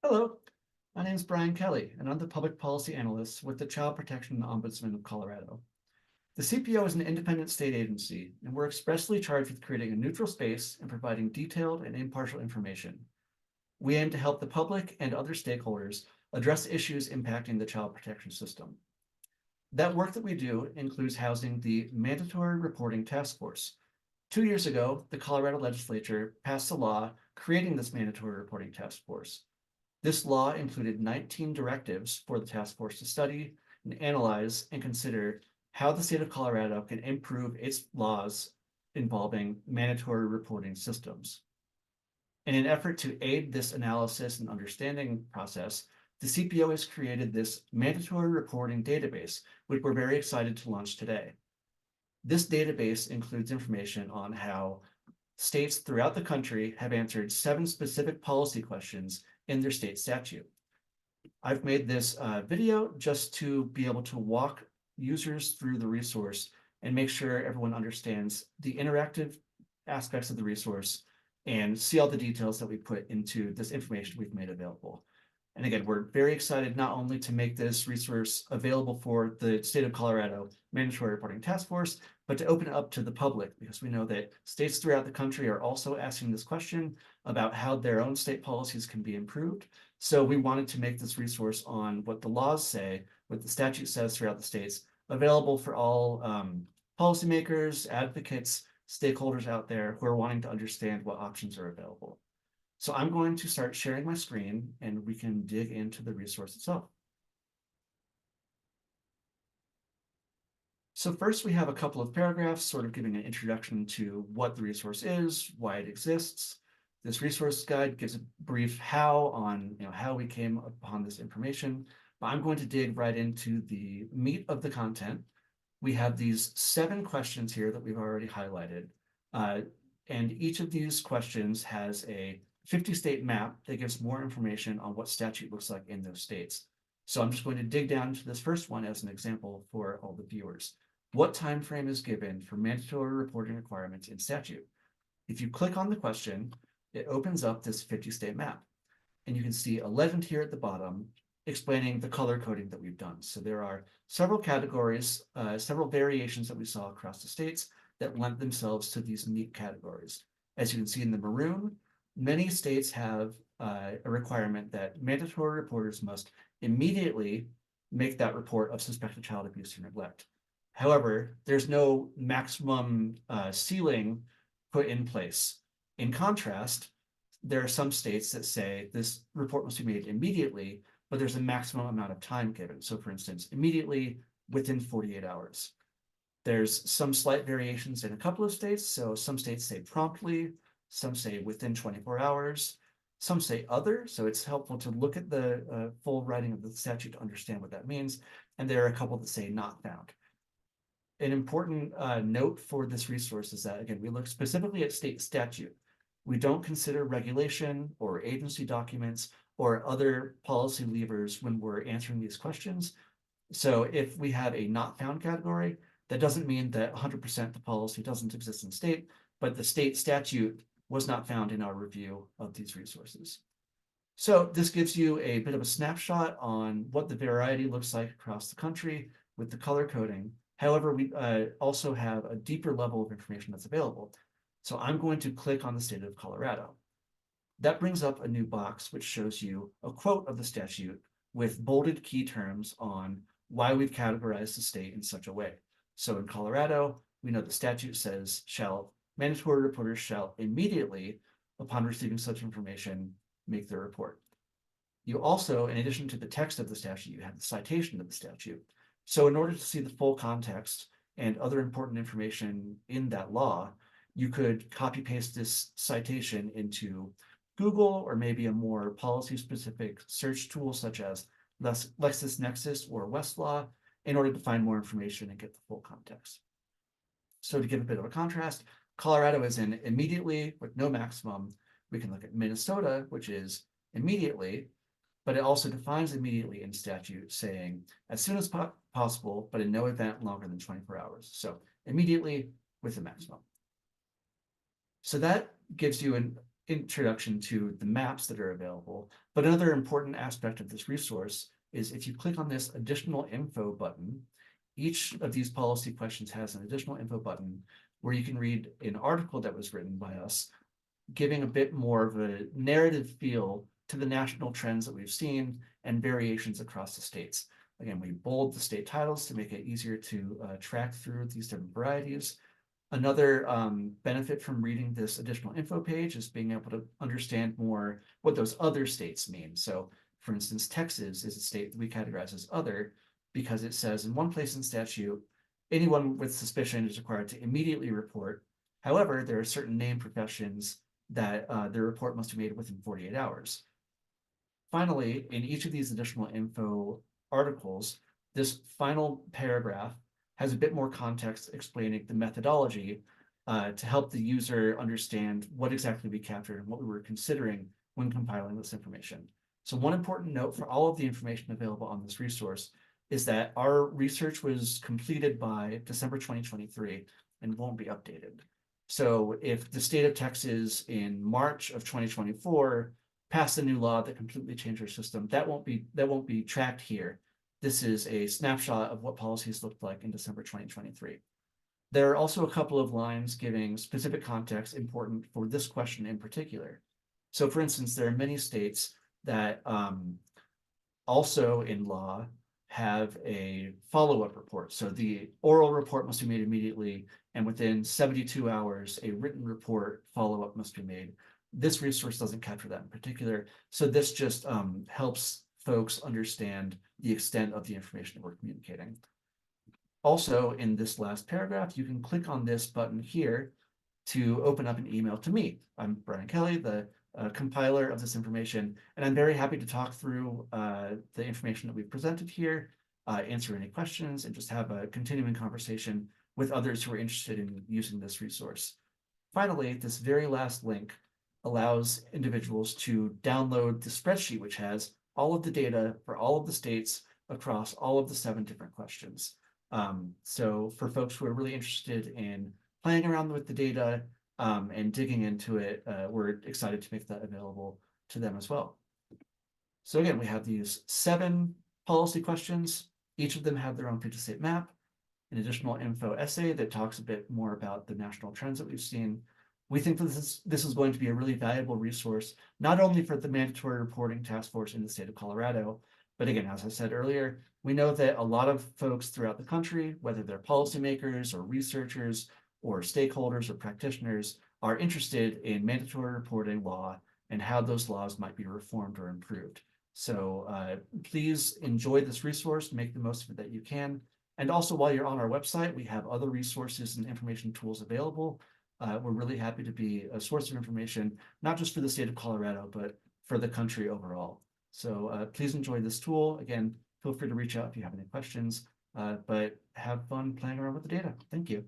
Hello, my name is Brian Kelly, and I'm the Public Policy Analyst with the Child Protection Ombudsman of Colorado. The CPO is an independent state agency, and we're expressly charged with creating a neutral space and providing detailed and impartial information. We aim to help the public and other stakeholders address issues impacting the child protection system. That work that we do includes housing the Mandatory Reporting Task Force. 2 years ago, the Colorado legislature passed a law creating this Mandatory Reporting Task Force. This law included 19 directives for the task force to study and analyze and consider how the state of Colorado can improve its laws involving mandatory reporting systems. In an effort to aid this analysis and understanding process, the CPO has created this mandatory reporting database, which we're very excited to launch today. This database includes information on how states throughout the country have answered 7 specific policy questions in their state statute. I've made this video just to be able to walk users through the resource and make sure everyone understands the interactive aspects of the resource and see all the details that we put into this information we've made available. And again, we're very excited not only to make this resource available for the state of Colorado Mandatory Reporting Task Force, but to open it up to the public, because we know that states throughout the country are also asking this question about how their own state policies can be improved. So we wanted to make this resource on what the laws say, what the statute says throughout the states, available for all policymakers, advocates, stakeholders out there who are wanting to understand what options are available. So I'm going to start sharing my screen and we can dig into the resource itself. So first we have a couple of paragraphs sort of giving an introduction to what the resource is, why it exists. This resource guide gives a brief how on how we came upon this information, but I'm going to dig right into the meat of the content. We have these 7 questions here that we've already highlighted, and each of these questions has a 50-state map that gives more information on what statute looks like in those states. So I'm just going to dig down into this first one as an example for all the viewers. What time frame is given for mandatory reporting requirements in statute? If you click on the question, it opens up this 50-state map. And you can see a legend here at the bottom explaining the color coding that we've done. So there are several categories, several variations that we saw across the states that lent themselves to these neat categories. As you can see in the maroon, many states have a requirement that mandatory reporters must immediately make that report of suspected child abuse or neglect. However, there's no maximum ceiling put in place. In contrast, there are some states that say this report must be made immediately, but there's a maximum amount of time given. So for instance, immediately within 48 hours. There's some slight variations in a couple of states. So some states say promptly, some say within 24 hours, some say other. So it's helpful to look at the full writing of the statute to understand what that means. And there are a couple that say not found. An important note for this resource is that, again, we look specifically at state statute. We don't consider regulation or agency documents or other policy levers when we're answering these questions. So if we have a not found category, that doesn't mean that 100% the policy doesn't exist in state, but the state statute was not found in our review of these resources. So this gives you a bit of a snapshot on what the variety looks like across the country with the color coding. However, we also have a deeper level of information that's available. So I'm going to click on the state of Colorado. That brings up a new box which shows you a quote of the statute with bolded key terms on why we've categorized the state in such a way. So in Colorado, we know the statute says mandatory reporters shall immediately, upon receiving such information, make their report. You also, in addition to the text of the statute, you have the citation of the statute. So in order to see the full context and other important information in that law, you could copy paste this citation into Google or maybe a more policy-specific search tool such as LexisNexis or Westlaw in order to find more information and get the full context. So to give a bit of a contrast, Colorado is in immediately with no maximum. We can look at Minnesota, which is immediately, but it also defines immediately in statute saying as soon as possible, but in no event longer than 24 hours. So immediately with a maximum. So that gives you introduction to the maps that are available. But another important aspect of this resource is if you click on this additional info button, each of these policy questions has an additional info button where you can read an article that was written by us, giving a bit more of a narrative feel to the national trends that we've seen and variations across the states. Again, we bold the state titles to make it easier to track through these different varieties. Another benefit from reading this additional info page is being able to understand more what those other states mean. So, for instance, Texas is a state that we categorize as other because it says in one place in statute, anyone with suspicion is required to immediately report. However, there are certain named professions that the report must be made within 48 hours. Finally, in each of these additional info articles, this final paragraph has a bit more context explaining the methodology to help the user understand what exactly we captured and what we were considering when compiling this information. So one important note for all of the information available on this resource is that our research was completed by December 2023 and won't be updated. So if the state of Texas in March of 2024 passed a new law that completely changed our system, that won't be tracked here. This is a snapshot of what policies looked like in December 2023. There are also a couple of lines giving specific context important for this question in particular. So for instance, there are many states that also in law have a follow-up report. So the oral report must be made immediately, and within 72 hours, a written report follow-up must be made. This resource doesn't capture that in particular. So this just helps folks understand the extent of the information that we're communicating. Also, in this last paragraph, you can click on this button here to open up an email to me. I'm Brian Kelly, the compiler of this information, and I'm very happy to talk through the information that we've presented here, answer any questions, and just have a continuing conversation with others who are interested in using this resource. Finally, this very last link allows individuals to download the spreadsheet, which has all of the data for all of the states across all of the 7 different questions. So for folks who are really interested in playing around with the data and digging into it, we're excited to make that available to them as well. So again, we have these 7 policy questions. Each of them have their own future state map, an additional info essay that talks a bit more about the national trends that we've seen. We think that this is going to be a really valuable resource, not only for the mandatory reporting task force in the state of Colorado, but again, as I said earlier, we know that a lot of folks throughout the country, whether they're policymakers or researchers or stakeholders or practitioners, are interested in mandatory reporting law and how those laws might be reformed or improved. So please enjoy this resource, make the most of it that you can. And also, while you're on our website, we have other resources and information tools available. We're really happy to be a source of information, not just for the state of Colorado, but for the country overall. So please enjoy this tool. Again, feel free to reach out if you have any questions, but have fun playing around with the data. Thank you.